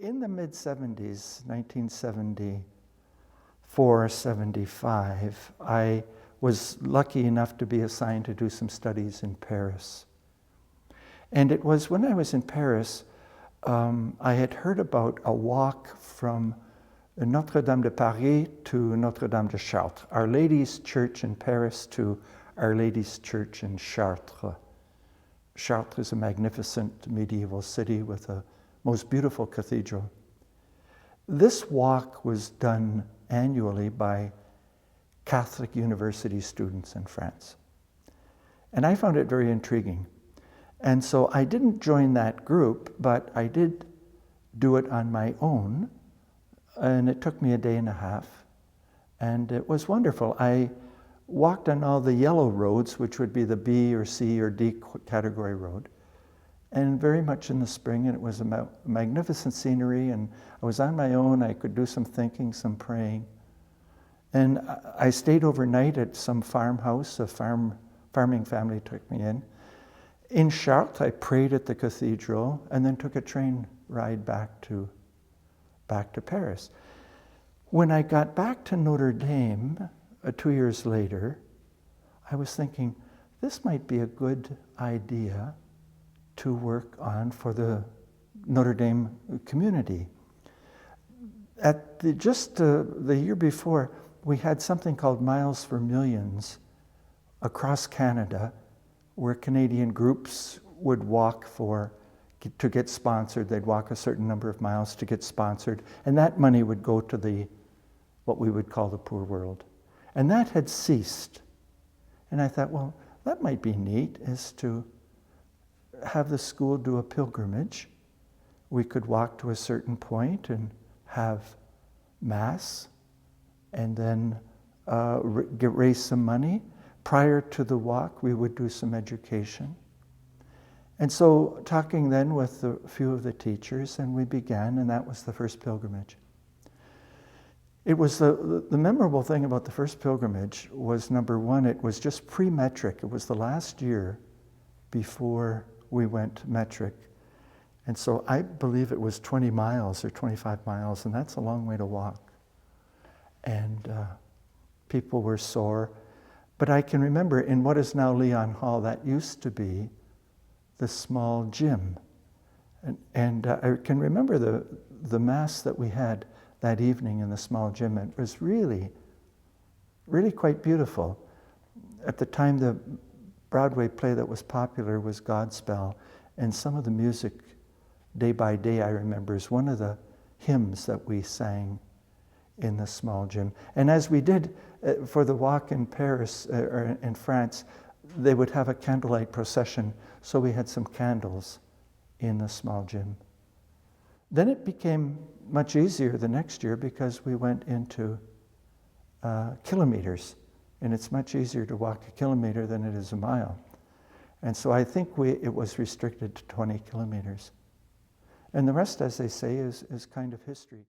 In the mid-70s, 1974, 75, I was lucky enough to be assigned to do some studies in Paris. And it was when I was in Paris, I had heard about a walk from Notre Dame de Paris to Notre Dame de Chartres, Our Lady's Church in Paris to Our Lady's Church in Chartres. Chartres is a magnificent medieval city with a most beautiful cathedral. This walk was done annually by Catholic university students in France. And I found it very intriguing. And so I didn't join that group, but I did do it on my own. And it took me a day and a half. And it was wonderful. I walked on all the yellow roads, which would be the B or C or D category road. And very much in the spring, and it was a magnificent scenery, and I was on my own. I could do some thinking, some praying. And I stayed overnight at some farmhouse. A farming family took me in. In Chartres, I prayed at the cathedral, and then took a train ride back to Paris. When I got back to Notre Dame 2 years later, I was thinking, this might be a good idea to work on for the Notre Dame community. At the year before, we had something called Miles for Millions across Canada, where Canadian groups would walk to get sponsored. They'd walk a certain number of miles to get sponsored, and that money would go to what we would call the poor world. And that had ceased. And I thought, well, that might be neat, is to have the school do a pilgrimage. We could walk to a certain point and have Mass, and then raise some money. Prior to the walk, we would do some education. And so, talking then with a few of the teachers, and we began, and that was the first pilgrimage. It was the memorable thing about the first pilgrimage was, number one, it was just pre-metric. It was the last year before we went metric. And so I believe it was 20 miles or 25 miles, and that's a long way to walk. And people were sore. But I can remember in what is now Leon Hall, that used to be the small gym. And I can remember the Mass that we had that evening in the small gym. It was really, really quite beautiful. At the time, the Broadway play that was popular was Godspell, and some of the music, Day by Day, I remember, is one of the hymns that we sang in the small gym. And as we did for the walk in Paris, or in France, they would have a candlelight procession, so we had some candles in the small gym. Then it became much easier the next year because we went into kilometers. And it's much easier to walk a kilometer than it is a mile. And so I think it was restricted to 20 kilometers. And the rest, as they say, is kind of history.